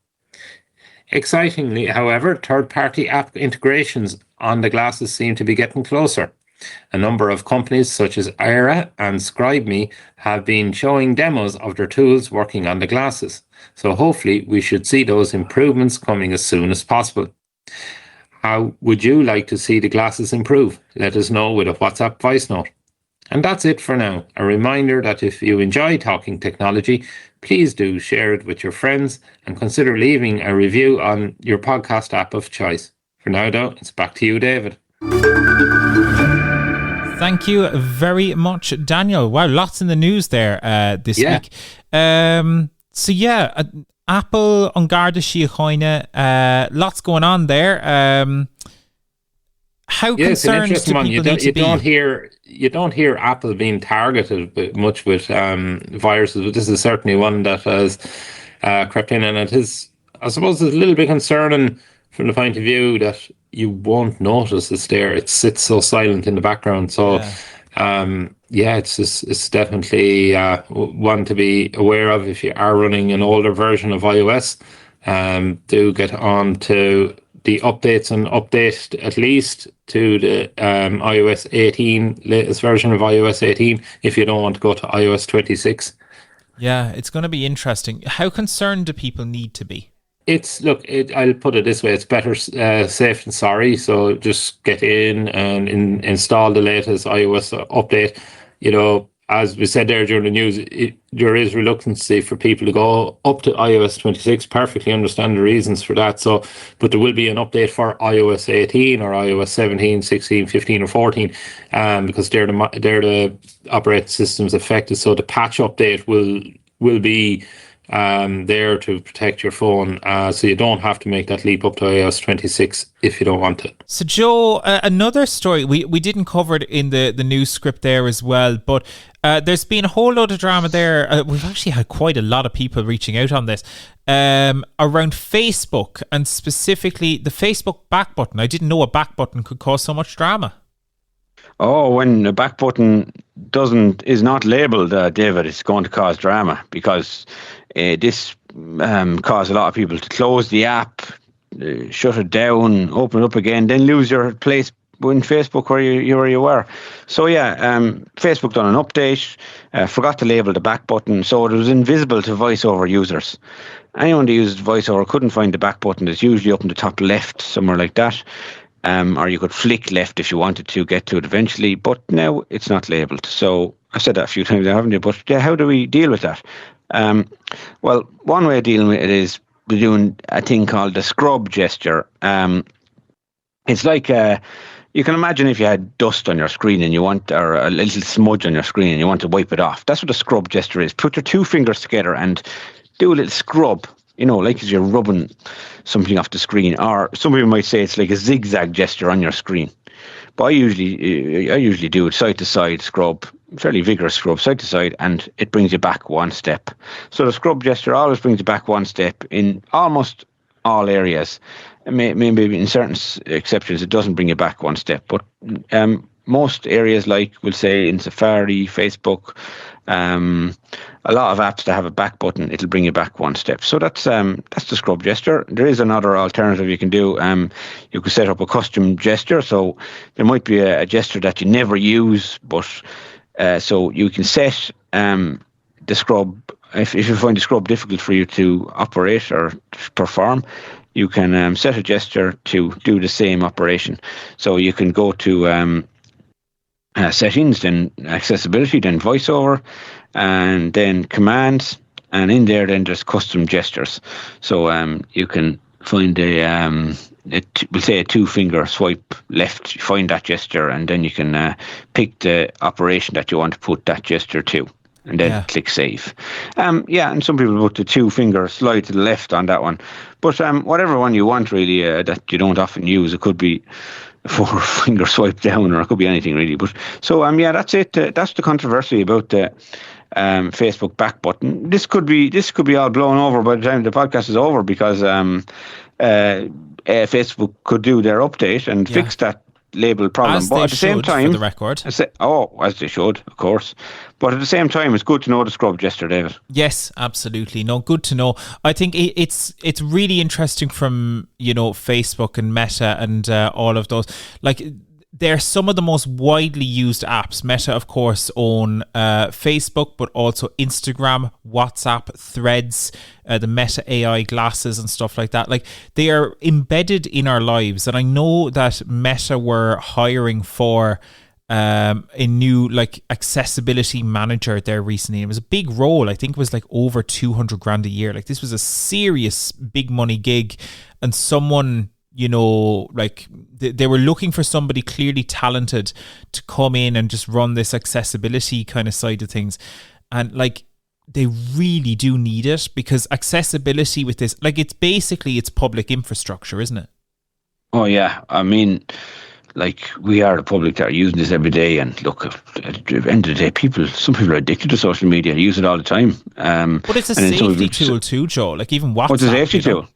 Excitingly, however, third-party app integrations on the glasses seem to be getting closer. A number of companies such as Aira and ScribeMe have been showing demos of their tools working on the glasses, so hopefully we should see those improvements coming as soon as possible. How would you like to see the glasses improve? Let us know with a WhatsApp voice note. And that's it for now. A reminder that if you enjoy talking technology, please do share it with your friends and consider leaving a review on your podcast app of choice. For now, though, it's back to you, David. Thank you very much, Daniel. Wow, lots in the news there this week. Apple on Garda Síocháine, lots going on there. How concerned do people need to be? You don't hear Apple being targeted much with viruses, but this is certainly one that has crept in, and it is, I suppose, it's a little bit concerning from the point of view that you won't notice it's there. It sits so silent in the background. So, it's definitely one to be aware of if you are running an older version of iOS. Do get on to the updates and update at least to the iOS 18, latest version of iOS 18, if you don't want to go to iOS 26. Yeah, it's going to be interesting. How concerned do people need to be? I'll put it this way, it's better safe than sorry. So just get in and install the latest iOS update. You know, as we said there during the news, there is reluctancy for people to go up to iOS 26. Perfectly understand the reasons for that. So, but there will be an update for iOS 18 or iOS 17, 16, 15 or 14, because they're the operating systems affected. So the patch update will be there to protect your phone, so you don't have to make that leap up to iOS 26 if you don't want it. So Joe, another story, we didn't cover it in the news script there as well, but there's been a whole load of drama there. We've actually had quite a lot of people reaching out on this around Facebook, and specifically the Facebook back button. I didn't know a back button could cause so much drama. Oh, when a back button is not labelled, David, it's going to cause drama, because this caused a lot of people to close the app, shut it down, open it up again, then lose your place in Facebook where you were. So Facebook done an update, forgot to label the back button, so it was invisible to VoiceOver users. Anyone that used VoiceOver couldn't find the back button. It's usually up in the top left, somewhere like that. Or you could flick left if you wanted to get to it eventually, but now it's not labelled. So I've said that a few times, haven't you? But how do we deal with that? Well, one way of dealing with it is doing a thing called the scrub gesture. It's like you can imagine if you had dust on your screen and or a little smudge on your screen and you want to wipe it off. That's what a scrub gesture is. Put your two fingers together and do a little scrub. You know, like as you're rubbing something off the screen, or some people might say it's like a zigzag gesture on your screen. But I usually do it side to side scrub, fairly vigorous scrub, side to side, and it brings you back one step. So the scrub gesture always brings you back one step in almost all areas. Maybe in certain exceptions it doesn't bring you back one step, but most areas, like we'll say in Safari, Facebook, a lot of apps that have a back button, it'll bring you back one step. So that's the scrub gesture. There is another alternative you can do. You can set up a custom gesture. So there might be a gesture that you never use, but so you can set the scrub. If you find the scrub difficult for you to operate or perform, you can set a gesture to do the same operation. So you can go to settings, then accessibility, then voiceover, and then commands, and in there then there's custom gestures. So you can find we'll say a 2-finger swipe left, you find that gesture, and then you can pick the operation that you want to put that gesture to, and then click save. And some people put the 2-finger slide to the left on that one, but whatever one you want really, that you don't often use. It could be 4-finger swipe down, or it could be anything really. But so that's it. That's the controversy about the Facebook back button. This could be all blown over by the time the podcast is over, because Facebook could do their update and fix that label problem. As But they at the same should, time, for the record. as they should, of course. But at the same time, it's good to know the scrub yesterday, David. Yes, absolutely. No, good to know. I think it's really interesting from, Facebook and Meta and all of those. Like, they're some of the most widely used apps. Meta, of course, own Facebook, but also Instagram, WhatsApp, Threads, the Meta AI glasses and stuff like that. Like, they are embedded in our lives. And I know that Meta were hiring for a new accessibility manager there recently. It was a big role. I think it was over 200 grand a year. Like, this was a serious big money gig, and someone, they were looking for somebody clearly talented to come in and just run this accessibility kind of side of things. And they really do need it, because accessibility with this, it's public infrastructure, isn't it? Oh yeah, I mean, we are the public that are using this every day, and look, at the end of the day, some people are addicted to social media, use it all the time. But it's a safety tool too, Joe. Even WhatsApp. It's a safety tool.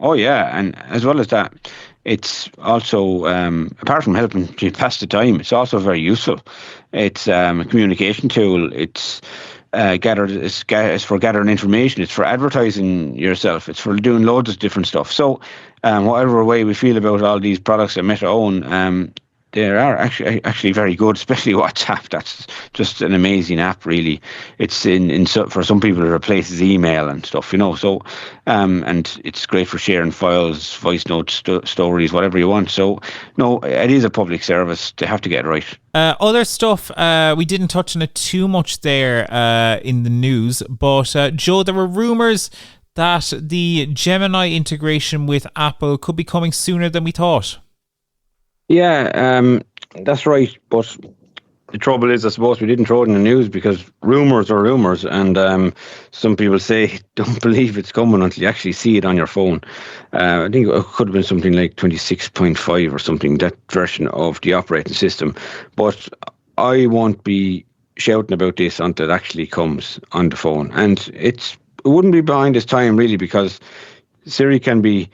Oh yeah, and as well as that, it's also apart from helping you pass the time, it's also very useful. It's a communication tool. It's it's for gathering information. It's for advertising yourself. It's for doing loads of different stuff. So, whatever way we feel about all these products that Meta own, they are actually very good, especially WhatsApp. That's just an amazing app, really. It's for some people it replaces email and stuff, So, and it's great for sharing files, voice notes, stories, whatever you want. So, no, it is a public service. They have to get it right. Other stuff, we didn't touch on it too much there in the news, but Joe, there were rumours that the Gemini integration with Apple could be coming sooner than we thought. Yeah, that's right. But the trouble is, I suppose we didn't throw it in the news because rumours are rumours, and some people say don't believe it's coming until you actually see it on your phone. I think it could have been something like 26.5 or something, that version of the operating system. But I won't be shouting about this until it actually comes on the phone. And it wouldn't be behind its time, really, because Siri can be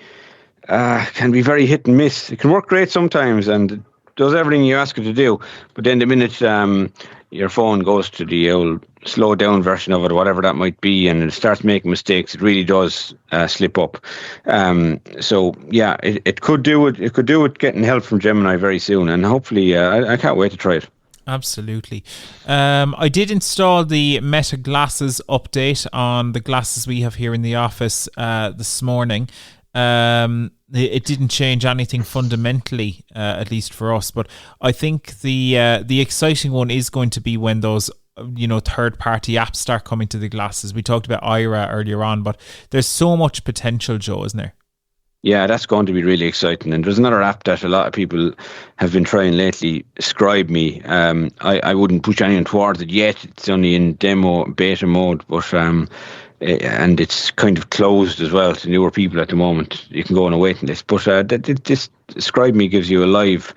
very hit and miss. It can work great sometimes and does everything you ask it to do, but then the minute your phone goes to the old slowed down version of it, or whatever that might be, and it starts making mistakes, it really does slip up. So yeah, it could do it. It could do it getting help from Gemini very soon, and hopefully I can't wait to try it. Absolutely. I did install the Meta Glasses update on the glasses we have here in the office this morning. It didn't change anything fundamentally, at least for us. But I think the exciting one is going to be when those third-party apps start coming to the glasses. We talked about Ira earlier on, but there's so much potential, Joe, isn't there? Yeah, that's going to be really exciting. And there's another app that a lot of people have been trying lately, Scribe Me. I wouldn't push anyone towards it yet. It's only in beta mode, but and it's kind of closed as well to newer people at the moment. You can go on a waiting list. But this Scribe Me gives you a live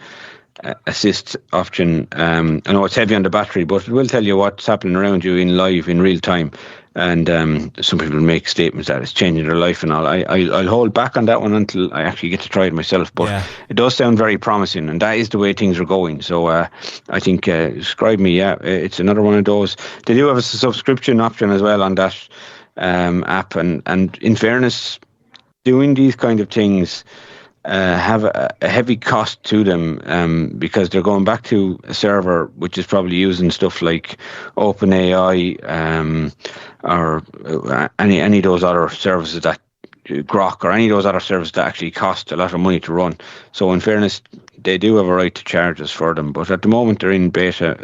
assist option. I know it's heavy on the battery, but it will tell you what's happening around you in real time. And some people make statements that it's changing their life and all. I'll hold back on that one until I actually get to try it myself. But It does sound very promising, and that is the way things are going. So I think Scribe Me, it's another one of those. They do have a subscription option as well on that app. And in fairness, doing these kind of things have a heavy cost to them because they're going back to a server which is probably using stuff like OpenAI or any of those other services that Grok or any of those other services that actually cost a lot of money to run. So in fairness, they do have a right to charge us for them. But at the moment they're in beta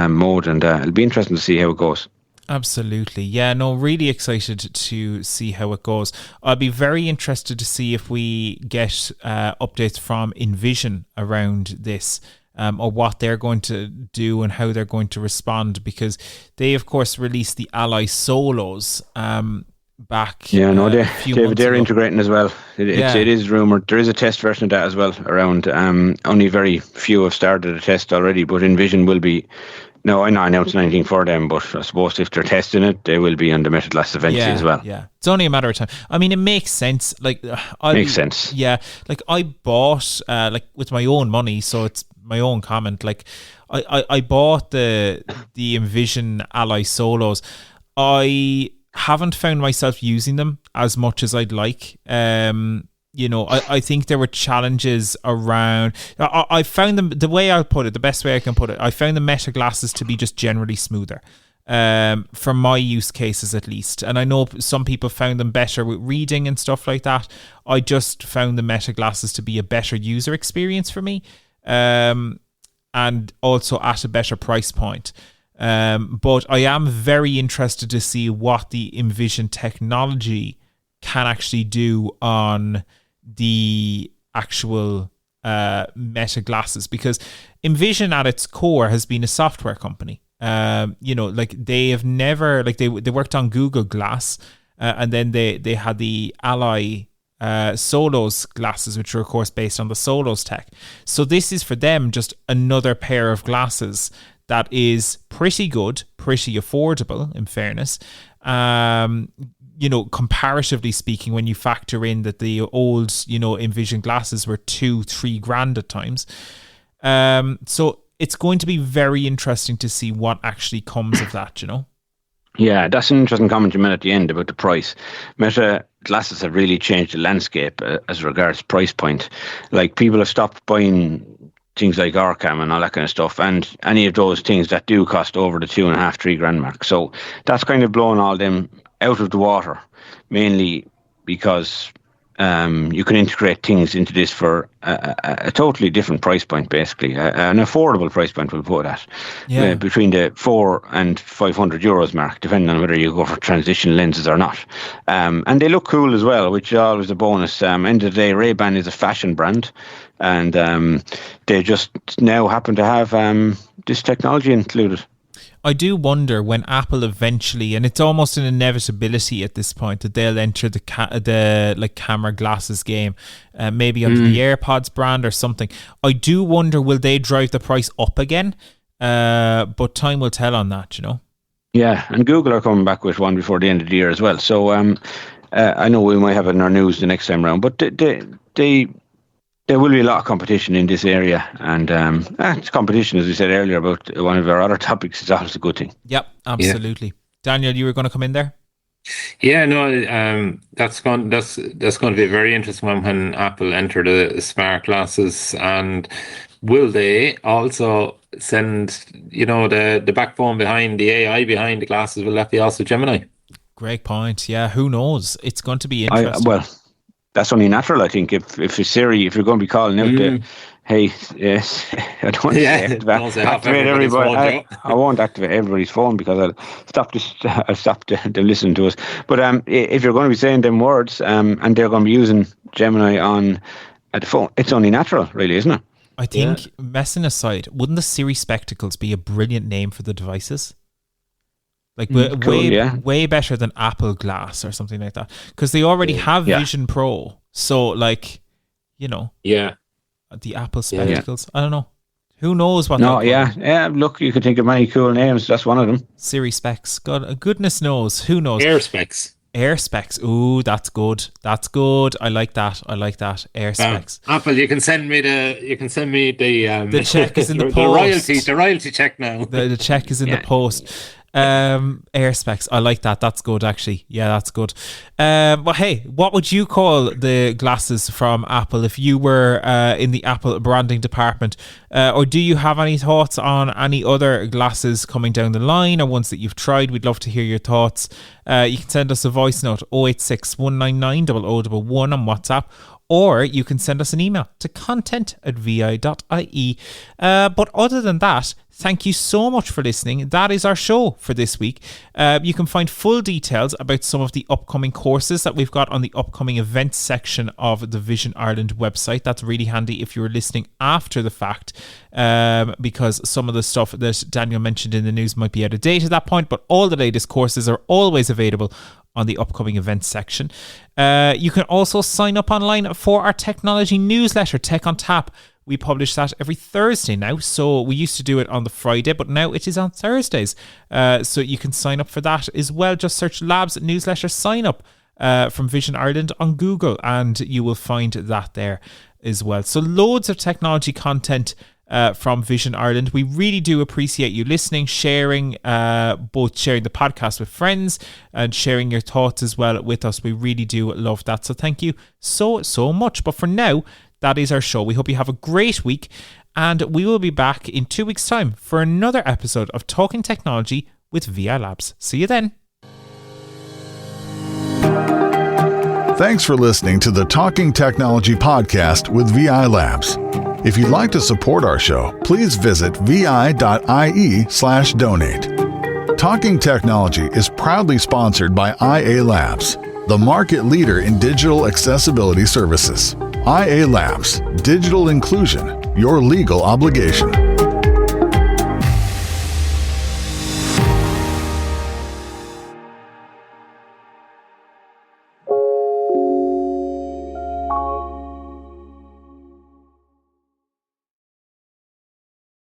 mode, and it'll be interesting to see how it goes. Absolutely. Yeah, no, really excited to see how it goes. I'll be very interested to see if we get updates from InVision around this, or what they're going to do and how they're going to respond, because they, of course, released the Ally Solos back a few months they're ago. Integrating as well. It is rumoured. There is a test version of that as well around. Only very few have started a test already, but InVision will be... No, I'm not announcing anything for them, but I suppose if they're testing it, they will be on the Meta Glass eventually as well. Yeah, it's only a matter of time. I mean, it makes sense. Makes sense. Yeah, I bought with my own money, so it's my own comment. Like, I bought the Envision Ally Solos. I haven't found myself using them as much as I'd like. I think there were challenges around. I found them, the way I'll put it, the best way I can put it, I found the Meta glasses to be just generally smoother. For my use cases at least. And I know some people found them better with reading and stuff like that. I just found the Meta glasses to be a better user experience for me, and also at a better price point. But I am very interested to see what the Envision technology can actually do on the actual Meta glasses, because Envision at its core has been a software company. They have never, like, they worked on Google Glass, and then they had the Ally Solos glasses, which are of course based on the Solos tech. So this is for them just another pair of glasses that is pretty good, pretty affordable, in fairness. Comparatively speaking, when you factor in that the old, Envision glasses were 2-3 grand at times. So it's going to be very interesting to see what actually comes of that, Yeah, that's an interesting comment you made at the end about the price. Meta glasses have really changed the landscape as regards price point. Like, people have stopped buying things like Orcam and all that kind of stuff, and any of those things that do cost over the 2.5-3 grand mark. So that's kind of blown all them out of the water, mainly because you can integrate things into this for a totally different price point, basically an affordable price point, we'll put that, between the 400 and 500 euros mark, depending on whether you go for transition lenses or not. And they look cool as well, which is always a bonus. End of the day, Ray-Ban is a fashion brand, and they just now happen to have this technology included. I do wonder when Apple eventually, and it's almost an inevitability at this point, that they'll enter the camera glasses game, maybe under the AirPods brand or something. I do wonder, will they drive the price up again? But time will tell on that, Yeah, and Google are coming back with one before the end of the year as well. So I know we might have it in our news the next time around, but there will be a lot of competition in this area, and it's competition, as we said earlier about one of our other topics, is always a good thing. Yep, absolutely. Yeah. Daniel, you were going to come in there? Yeah, no, that's going to be a very interesting one when Apple enter the smart glasses, and will they also send, the backbone behind the AI behind the glasses? Will that be also Gemini? Great point. Yeah, who knows? It's going to be interesting. That's only natural, I think. If Siri, if you're going to be calling out the, hey, yes, I don't want to activate everybody. I won't activate everybody's phone because I'll stop them listening to us. But if you're going to be saying them words, and they're going to be using Gemini on the phone, it's only natural, really, isn't it? I think, messing aside, wouldn't the Siri Spectacles be a brilliant name for the devices? Like, way better than Apple Glass or something like that, because they already have Vision Pro. So, the Apple Spectacles. I don't know. Who knows what? No, look, you could think of many cool names. That's one of them. Siri Specs. God, goodness knows. Who knows? Air Specs. Air Specs. Ooh, that's good. That's good. I like that. Air Specs. Apple, you can send me the the check is in the post. The royalty check now. The check is in the post. Air Specs. I like that. That's good, actually. Yeah, that's good. But hey, what would you call the glasses from Apple if you were in the Apple branding department? Or do you have any thoughts on any other glasses coming down the line, or ones that you've tried? We'd love to hear your thoughts. You can send us a voice note 086 199 0011 on WhatsApp, or you can send us an email to content@vi.ie. But other than that, thank you so much for listening. That is our show for this week. You can find full details about some of the upcoming courses that we've got on the upcoming events section of the Vision Ireland website. That's really handy if you're listening after the fact, because some of the stuff that Daniel mentioned in the news might be out of date at that point, but all the latest courses are always available on the upcoming events section. You can also sign up online for our technology newsletter, Tech on Tap. We publish that every Thursday now. So we used to do it on the Friday, but now it is on Thursdays. So you can sign up for that as well. Just search Labs Newsletter Sign Up from Vision Ireland on Google, and you will find that there as well. So loads of technology content from Vision Ireland. We really do appreciate you listening, sharing, both sharing the podcast with friends and sharing your thoughts as well with us. We really do love that. So thank you so much. But for now, that is our show. We hope you have a great week, and we will be back in 2 weeks' time for another episode of Talking Technology with VI Labs. See you then. Thanks for listening to the Talking Technology podcast with VI Labs. If you'd like to support our show, please visit vi.ie/donate. Talking Technology is proudly sponsored by IA Labs, the market leader in digital accessibility services. IA Labs, digital inclusion, your legal obligation.